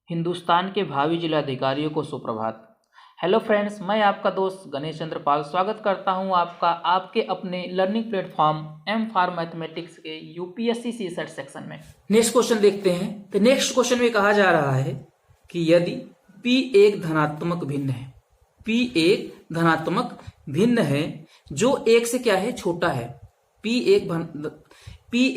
हिंदुस्तान के भावी जिलाधिकारियों को सुप्रभात। हेलो फ्रेंड्स, मैं आपका दोस्त गणेश चंद्र पाल स्वागत करता हूं आपके अपने learning platform M for mathematics के यूपीएससी सीसेट सेक्शन में। नेक्स्ट क्वेश्चन देखते हैं। तो नेक्स्ट क्वेश्चन में कहा जा रहा है कि यदि P एक धनात्मक भिन्न है, P एक धनात्मक भिन्न है जो एक से क्या है, छोटा है। P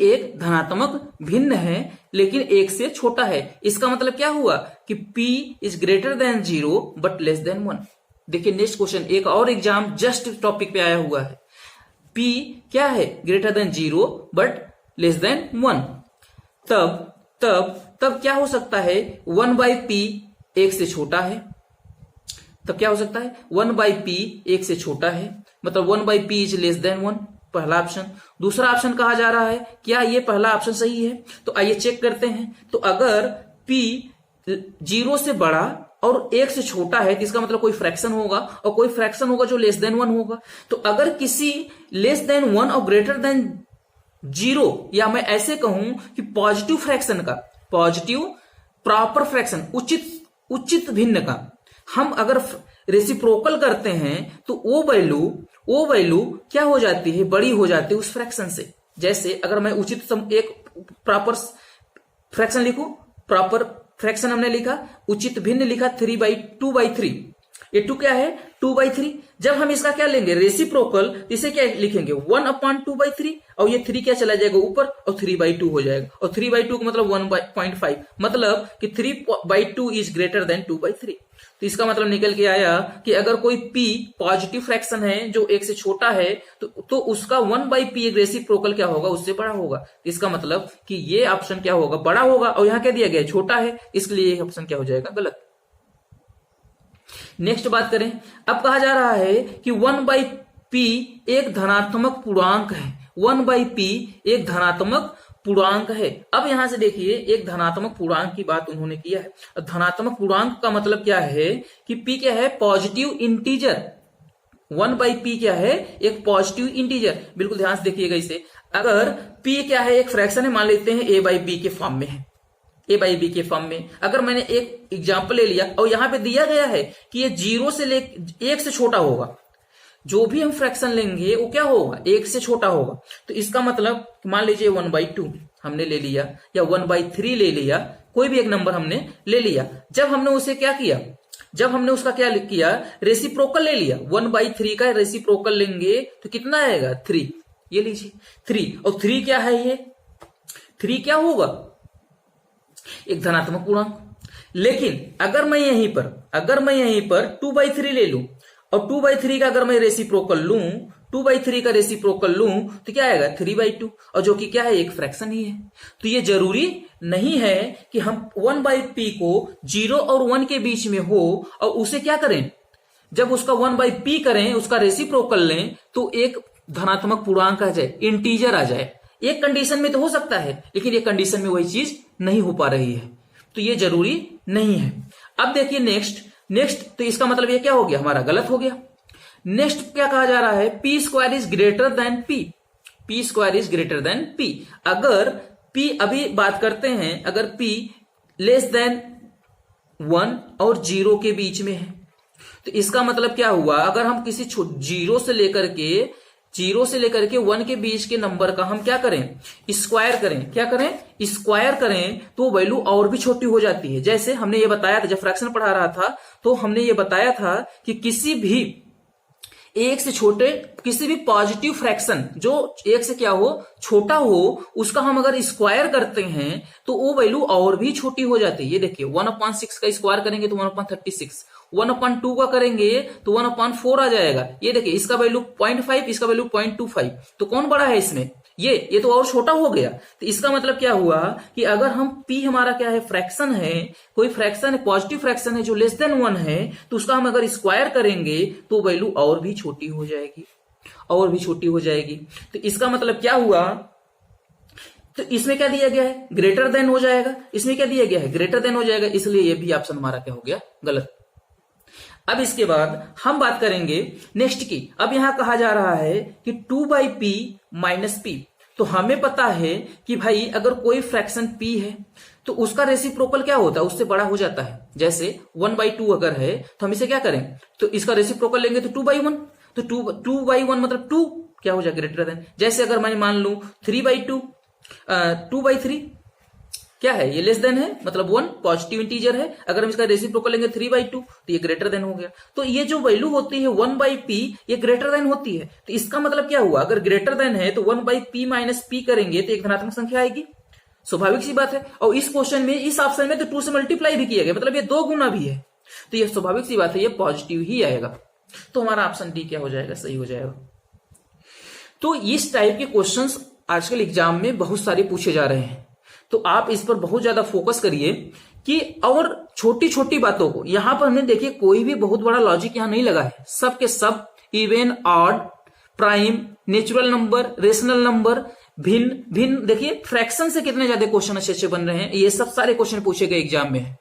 एक धनात्मक भिन्न है लेकिन एक से छोटा है। इसका मतलब क्या हुआ कि P is greater than 0 but less than 1। देखिए नेक्स्ट क्वेश्चन, एक और एग्जाम जस्ट टॉपिक पे आया हुआ है। P क्या है, greater than 0 but less than 1। तब क्या हो सकता है, 1/P एक से छोटा है। तब क्या हो सकता है, 1/P एक से छोटा है, मतलब 1/P इज लेस देन 1, पहला ऑप्शन। दूसरा ऑप्शन कहा जा रहा है, क्या ये पहला ऑप्शन सही है? तो आइए चेक करते हैं। तो अगर P 0 से बड़ा और 1 से छोटा है तो इसका मतलब कोई फ्रैक्शन होगा, और कोई फ्रैक्शन होगा जो लेस देन 1 होगा। तो अगर किसी लेस देन 1 और ग्रेटर देन 0, या मैं ऐसे कहूं कि पॉजिटिव फ्रैक्शन का, पॉजिटिव प्रॉपर फ्रैक्शन, उचित भिन्न का हम अगर रेसिप्रोकल करते हैं तो वो वैल्यू क्या हो जाती है, बड़ी हो जाती है उस फ्रैक्शन से। जैसे अगर मैं एक प्रॉपर फ्रैक्शन लिखूं, प्रॉपर फ्रैक्शन हमने लिखा, उचित भिन्न लिखा 3/2/3। ये 2 क्या है, 2/3। जब हम इसका क्या लेंगे, रेसिप्रोकल, इसे क्या लिखेंगे, 1/2/3, और ये 3 क्या चला जाएगा ऊपर और 3/2 हो जाएगा। और 3/2 का मतलब 1/5, मतलब कि 3/2 इज ग्रेटर देन 2/3। तो इसका मतलब निकल के आया कि अगर कोई P पॉजिटिव फ्रैक्शन है जो 1 से छोटा है तो उसका 1/P रेसिप्रोकल क्या होगा, उससे बड़ा होगा। इसका मतलब कि ये ऑप्शन क्या होगा, बड़ा होगा, और यहां क्या दिया गया, छोटा है, इसलिए ये ऑप्शन क्या हो जाएगा, गलत। नेक्स्ट बात करें। अब कहा जा रहा है कि 1/P एक धनात्मक पूर्णांक है। 1/P एक धनात्मक पूर्णांक है। अब यहां से देखिए, एक धनात्मक पूर्णांक की बात उन्होंने किया है। धनात्मक पूर्णांक का मतलब क्या है कि P क्या है, पॉजिटिव इंटीजर। 1/P क्या है, एक पॉजिटिव इंटीजर। बिल्कुल ध्यान से देखिएगा इसे। अगर P क्या है, एक फ्रैक्शन है, मान लेते हैं A/B के फॉर्म में है, A/B के फॉर्म में। अगर मैंने एक एग्जाम्पल ले लिया और यहां पे दिया गया है कि ये 0 से 1 से छोटा होगा, जो भी हम फ्रैक्शन लेंगे वो क्या होगा, 1 से छोटा होगा। तो इसका मतलब मान लीजिए 1/2 हमने ले लिया, या 1/3 ले लिया, कोई भी एक नंबर हमने ले लिया। जब हमने उसे क्या किया, जब हमने उसका क्या किया, रेसिप्रोकल ले लिया। 1/3 का रेसिप्रोकल लेंगे तो कितना आएगा, 3। ये लीजिए 3, और 3 क्या है, ये 3 क्या होगा, एक धनात्मक पूर्णांक। लेकिन अगर मैं यहीं पर 2/3 ले लूं, और 2/3 का अगर मैं रेसिप्रोकल लूं, 2/3 का रेसिप्रोकल लूं तो क्या आएगा, 3/2, और जो कि क्या है, एक फ्रैक्शन ही है। तो ये जरूरी नहीं है कि हम 1/P को 0 और 1 के बीच में हो और उसे क्या करें, जब उसका 1/P करें, उसका रेसिप्रोकल लें, तो एक धनात्मक पूर्णांक आ जाए, इंटीजर आ जाए। एक कंडीशन में तो हो सकता है, लेकिन एक कंडीशन में वही चीज नहीं हो पा रही है, तो ये जरूरी नहीं है। अब देखिए नेक्स्ट, तो इसका मतलब ये क्या हो गया, हमारा गलत हो गया। नेक्स्ट क्या कहा जा रहा है, P² is greater than P। P² is greater than P। अगर P, अभी बात करते हैं, अगर P लेस देन 1 और 0 के बीच में है, तो इसका मतलब क्या हुआ, अगर हम किसी 0 से लेकर के 1 के बीच के नंबर का हम क्या करें, स्क्वायर करें, क्या करें, स्क्वायर करें, तो वैल्यू और भी छोटी हो जाती है। जैसे हमने ये बताया था, जब फ्रैक्शन पढ़ा रहा था तो हमने ये बताया था कि किसी भी 1 से छोटे, किसी भी पॉजिटिव फ्रैक्शन जो 1 से क्या हो, छोटा हो, उसका हम अगर स्क्वायर करते हैं तो वो वैल्यू और भी छोटी हो जाती है। ये देखिए 1/6 का स्क्वायर करेंगे तो 1/36, 1/2 का करेंगे तो 1/4 आ जाएगा। ये देखिए इसका वैल्यू 0.5, इसका वैल्यू 0.25, तो कौन बड़ा है इसमें, ये तो और छोटा हो गया। तो इसका मतलब क्या हुआ कि अगर हम P हमारा क्या है, फ्रैक्शन है, कोई फ्रैक्शन है, पॉजिटिव फ्रैक्शन है जो लेस देन 1 है, तो उसका हम अगर स्क्वायर करेंगे तो वैल्यू और भी छोटी हो जाएगी। तो इसका मतलब क्या हुआ, तो इसमें क्या दिया गया है, ग्रेटर देन हो जाएगा, इसमें क्या दिया गया है, ग्रेटर देन हो जाएगा, इसलिए ये भी ऑप्शन हमारा क्या हो गया, गलत। अब इसके बाद हम बात करेंगे नेक्स्ट की। अब यहां कहा जा रहा है कि 2/P - P, तो हमें पता है कि भाई अगर कोई फ्रैक्शन P है तो उसका रेसिप्रोकल क्या होता है, उससे बड़ा हो जाता है। जैसे 1/2 अगर है तो हम इसे क्या करें, तो इसका रेसिप्रोकल लेंगे तो 2/1, तो 2/1 मतलब 2 क्या हो जाएगा, ग्रेटर देन। जैसे अगर मैं मान लू 3/2, 2/3 क्या है, ये लेस देन है, मतलब 1 पॉजिटिव इंटीजर है। अगर हम इसका रेसिप्रोकल लेंगे 3/2 तो ये ग्रेटर देन हो गया। तो ये जो वैल्यू होती है 1/p ये ग्रेटर देन होती है। तो इसका मतलब क्या हुआ, अगर ग्रेटर देन है तो 1/p माइनस p करेंगे तो एक धनात्मक संख्या आएगी, स्वाभाविक सी बात है। और इस क्वेश्चन में, इस ऑप्शन में तो 2 से मल्टीप्लाई भी किया गया, मतलब ये 2 गुना भी है, तो ये स्वाभाविक सी बात है, ये पॉजिटिव ही आएगा। तो हमारा ऑप्शन डी क्या हो जाएगा, सही हो जाएगा। तो इस टाइप के क्वेश्चंस आजकल एग्जाम में बहुत सारे पूछे जा रहे हैं, तो आप इस पर बहुत ज्यादा फोकस करिए कि, और छोटी छोटी बातों को, यहां पर हमने देखिए कोई भी बहुत बड़ा लॉजिक यहां नहीं लगा है, सब के सब even, odd, prime, natural number, rational number, भिन्न भिन्न, देखिए फ्रैक्शन से कितने ज्यादा क्वेश्चन अच्छे अच्छे बन रहे हैं, ये सब सारे क्वेश्चन पूछे गए एग्जाम में।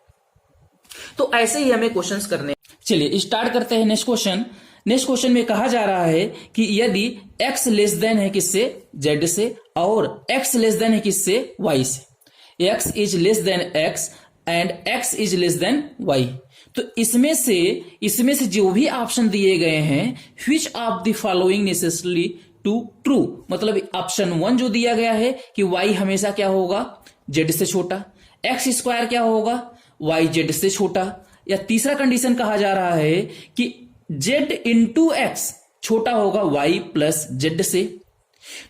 तो ऐसे ही हमें क्वेश्चंस करने। चलिए स्टार्ट करते हैं नेक्स्ट क्वेश्चन। नेक्स्ट क्वेश्चन में कहा जा रहा है कि यदि x लेस देन है किससे, z से, और x लेस देन है किससे, y से, x is less then x and x is less then y, तो इसमें से जो भी ऑप्शन दिए गए हैं, which of the following necessarily to true, मतलब ऑप्शन 1 जो दिया गया है कि y हमेशा क्या होगा, z से छोटा, x स्क्वायर क्या होगा, y z से छोटा, या तीसरा कंडीशन कहा जा रहा है कि z इंटू एक्स छोटा होगा y प्लस जेड से।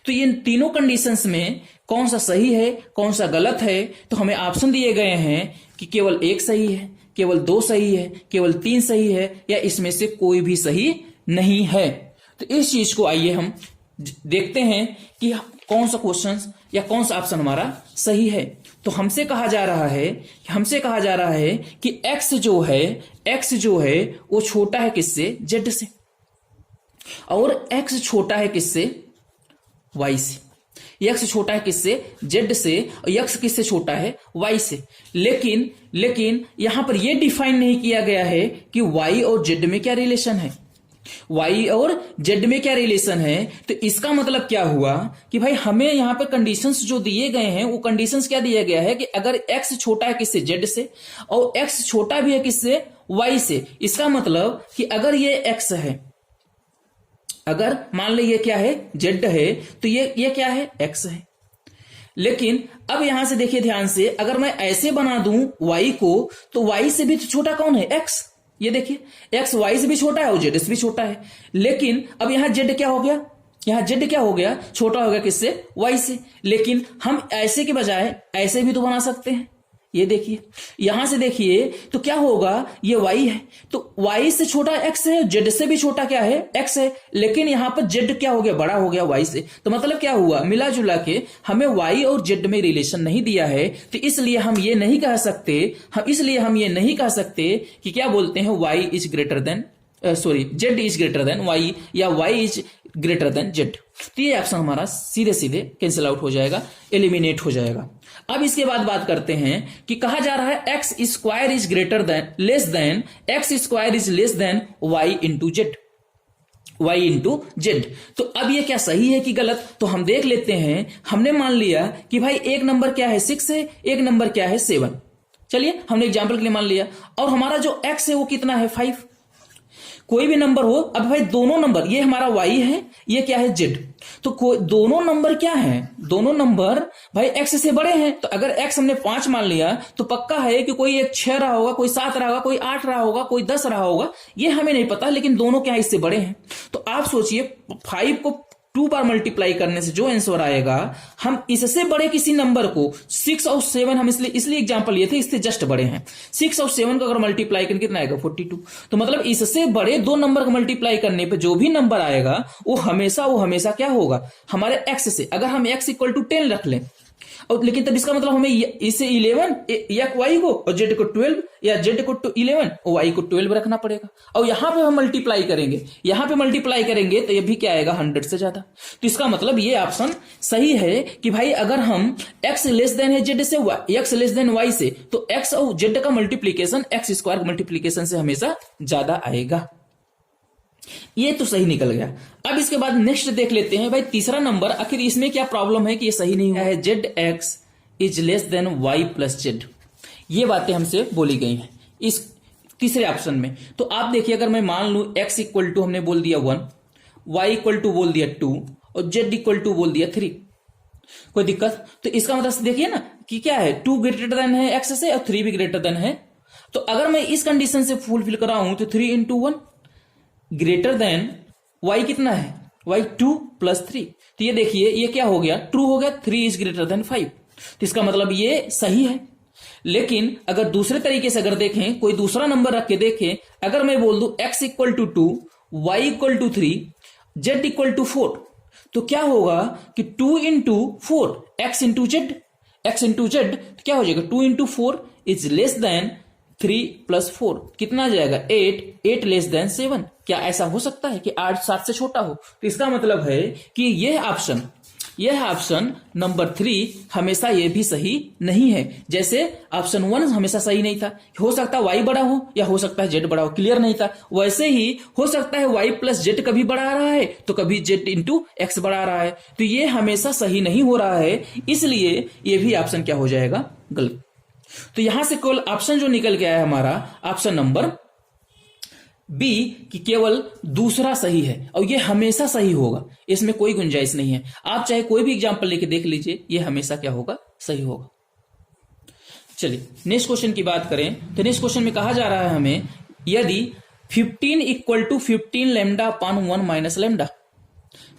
तो इन तीनों कंडीशंस में कौन सा सही है, कौन सा गलत है, तो हमें ऑप्शन दिए गए हैं कि केवल 1 सही है, केवल 2 सही है, केवल 3 सही है, या इसमें से कोई भी सही नहीं है। तो इस चीज को आइए हम देखते हैं कि कौन सा क्वेश्चन या कौन सा ऑप्शन हमारा सही है। तो हमसे कहा जा रहा है कि x जो है वो छोटा है किससे, z से, और x छोटा है किससे, y से। x छोटा है किससे, z से, और x किससे छोटा है, y से। लेकिन यहां पर यह डिफाइन नहीं किया गया है कि y और z में क्या रिलेशन है, y और z में क्या रिलेशन है। तो इसका मतलब क्या हुआ कि भाई हमें यहां पे कंडीशंस जो दिए गए हैं, वो कंडीशंस क्या दिया गया है कि अगर x छोटा है किससे, z से, और x छोटा भी है किससे, y से। इसका मतलब कि अगर ये x है, अगर मान लो ये क्या है, z है, तो ये क्या है, x है। लेकिन अब यहां से देखिए ध्यान से, अगर मैं ऐसे बना दूं y को, तो y से भी तो छोटा कौन है, x। ये देखिए x y से भी छोटा है और z से भी छोटा है। लेकिन अब यहां z क्या हो गया, यहां z क्या हो गया, छोटा हो गया किससे, y से। लेकिन हम ऐसे के बजाय ऐसे भी तो बना सकते हैं। ये देखिए, यहां से देखिए तो क्या होगा, ये y है, तो y से छोटा x है, z से भी छोटा क्या है, x है। लेकिन यहां पर z क्या हो गया, बड़ा हो गया y से। तो मतलब क्या हुआ, मिला जुला के हमें y और z में रिलेशन नहीं दिया है। तो इसलिए हम ये नहीं कह सकते कि क्या बोलते हैं, y is greater than z is greater than y, या y is greater than z। तो ये ऑप्शन हमारा सीधे सीधे कैंसिल आउट हो जाएगा, एलिमिनेट हो जाएगा। अब इसके बाद बात करते हैं कि कहा जा रहा है x square is greater than, less than, x square is less then y into Z. तो अब ये क्या सही है कि गलत, तो हम देख लेते हैं। हमने मान लिया कि भाई एक नंबर क्या है, 6 है, एक नंबर क्या है, 7। चलिए हमने एग्जाम्पल के लिए मान लिया, और हमारा जो x है वो कितना है, 5। कोई भी नंबर हो, अब भाई दोनों नंबर, ये हमारा y है, ये क्या है, z। तो दोनों नंबर क्या हैं, दोनों नंबर भाई x से बड़े हैं। तो अगर x हमने 5 मान लिया, तो पक्का है कि कोई एक 6 रहा होगा, कोई 7 रहा होगा, कोई 8 रहा होगा, कोई 10 रहा होगा, ये हमें नहीं पता। लेकिन दोनों क्या है, इससे बड़े हैं। तो आप सोचिए 5 को 2 बार मल्टीप्लाई करने से जो आंसर आएगा, हम इससे बड़े किसी नंबर को 6 और 7, हम इसलिए एग्जांपल लिए थे, इससे जस्ट बड़े हैं। 6 और 7 को अगर मल्टीप्लाई करें कितना आएगा, 42। तो मतलब इससे बड़े 2 नंबर को मल्टीप्लाई करने पे जो भी नंबर आएगा वो हमेशा क्या होगा, हमारे x से। अगर हम x इक्वल टू 10 रख लें, और लेकिन तब इसका मतलब हमें इसे 11 या y को, और z को 12, या z को 11 और y को 12 रखना पड़ेगा। और यहां पे हम मल्टीप्लाई करेंगे, तो ये भी क्या आएगा, 100 से ज्यादा। तो इसका मतलब ये ऑप्शन सही है कि भाई अगर हम x लेस देन है z से, x लेस देन y से, तो x और z का मल्टीप्लीकेशन x स्क्वायर मल्टीप्लीकेशन से हमेशा ज्यादा आएगा। ये तो सही निकल गया। अब इसके बाद नेक्स्ट देख लेते हैं भाई तीसरा नंबर, आखिर इसमें क्या प्रॉब्लम है कि ये सही नहीं हुआ है। Z X is less than Y plus Z. ये बातें हमसे बोली गई हैं इस तीसरे ऑप्शन में। तो आप देखिए, अगर मैं मान लूं x इक्वल टू हमने बोल दिया 1, y इक्वल टू बोल दिया 2 और z इक्वल टू बोल दिया 3, कोई दिक्कत? तो इसका मतलब देखिए ना कि क्या है, 2 ग्रेटर देन है x से और 3 भी ग्रेटर देन है। तो अगर मैं इस कंडीशन से फुलफिल कराऊं तो 3 इंटू 1 ग्रेटर देन y कितना है, y 2 प्लस 3। तो ये देखिए ये क्या हो गया, ट्रू हो गया, 3 इज ग्रेटर देन 5। तो इसका मतलब ये सही है। लेकिन अगर दूसरे तरीके से अगर देखें, कोई दूसरा नंबर रख के देखें, अगर मैं बोल दूं x equal to 2, y equal to 3, z equal to 4, तो क्या होगा कि 2 into 4 x into Z, x into Z क्या हो जाएगा, 2 into 4 is less than 3 plus 4 कितना आ जाएगा 8, 8 लेस देन 7। क्या ऐसा हो सकता है कि 8 7 से छोटा हो? तो इसका मतलब है कि यह ऑप्शन नंबर 3 हमेशा ये भी सही नहीं है। जैसे ऑप्शन 1 हमेशा सही नहीं था, हो सकता है y बड़ा हो या हो सकता है z बड़ा हो, क्लियर नहीं था। वैसे ही हो सकता है y प्लस जेड कभी बढ़ा रहा है तो कभी z इंटू एक्स बढ़ा रहा है, तो ये हमेशा सही नहीं हो रहा है, इसलिए ये भी ऑप्शन क्या हो जाएगा, गलत। तो यहां से केवल ऑप्शन जो निकल के आया हमारा ऑप्शन नंबर बी कि केवल दूसरा सही है और ये हमेशा सही होगा, इसमें कोई गुंजाइश नहीं है। आप चाहे कोई भी एग्जांपल लेके देख लीजिए, ये हमेशा क्या होगा, सही होगा। चलिए नेक्स्ट क्वेश्चन की बात करें तो नेक्स्ट क्वेश्चन में कहा जा रहा है हमें, यदि 15 equal to 15 lambda upon 1 minus lambda,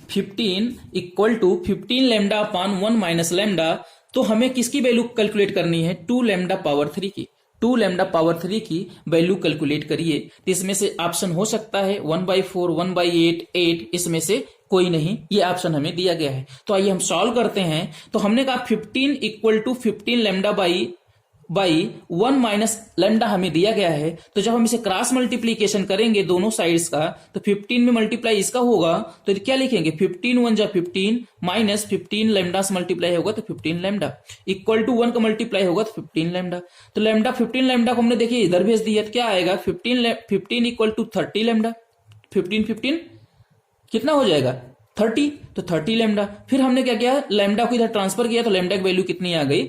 15 equal to 15 lambda upon 1 minus lambda, तो हमें किसकी वैल्यू कैलकुलेट करनी है, 2 लैम्डा पावर 3 की। 2 लैम्डा पावर 3 की वैल्यू कैलकुलेट करिए। तो इसमें से ऑप्शन हो सकता है 1/4, 1/8, 8, इसमें से कोई नहीं, ये ऑप्शन हमें दिया गया है। तो आइए हम सॉल्व करते हैं। तो हमने कहा 15 equal to 15 lambda by 1 minus lambda हमें दिया गया है। तो जब हम इसे क्रॉस मल्टीप्लीकेशन करेंगे दोनों साइड्स का, तो 15 में मल्टीप्लाई इसका होगा तो क्या लिखेंगे, 15 1 जा 15 माइनस 15 लैम्डा से मल्टीप्लाई होगा तो 15 लैम्डा इक्वल टू 1 का मल्टीप्लाई होगा तो 15 लैम्डा। तो लैम्डा 15 लैम्डा को हमने देखिए इधर भेज दिया, तो क्या आएगा 15 इक्वल टू 30 लैम्डा, 15 कितना हो जाएगा 30, तो 30 लैम्डा। फिर हमने क्या किया, लैम्डा को इधर ट्रांसफर किया तो लैम्डा की वैल्यू कितनी आ गई,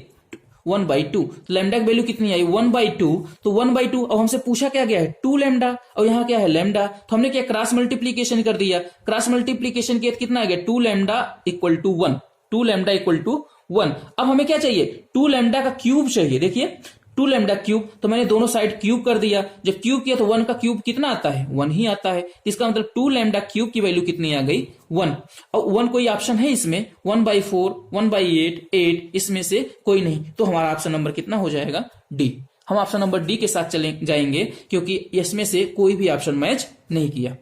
1/2। लैम्डा की वैल्यू कितनी आई 1/2, तो 1/2। अब हमसे पूछा क्या गया है 2 लैम्डा और यहाँ क्या है लैम्डा, तो हमने क्या क्रॉस मल्टीप्लीकेशन कर दिया। क्रॉस मल्टीप्लीकेशन किया कितना आ गया 2 lambda equal to 1, 2 lambda equal to 1। अब हमें क्या चाहिए 2 लैम्डा का क्यूब चाहिए। देखिए 2 लैम्डा क्यूब, तो मैंने दोनों साइड क्यूब कर दिया। जब क्यूब किया तो 1 का क्यूब कितना आता है 1 ही आता है। इसका मतलब 2 लैम्डा क्यूब की वैल्यू कितनी आ गई 1। और 1 कोई ऑप्शन है इसमें, 1/4, 1/8, 8 इसमें से कोई नहीं, तो हमारा ऑप्शन नंबर कितना हो जाएगा डी। हम ऑप्शन नंबर डी के साथ चले जाएंगे क्योंकि इसमें से कोई भी ऑप्शन मैच नहीं किया।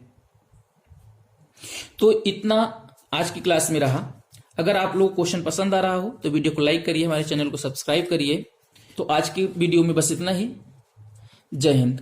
तो इतना आज की क्लास में रहा। अगर आप लोग क्वेश्चन पसंद आ रहा हो तो वीडियो को लाइक करिए, हमारे चैनल को सब्सक्राइब करिए। तो आज की वीडियो में बस इतना ही। जय हिंद।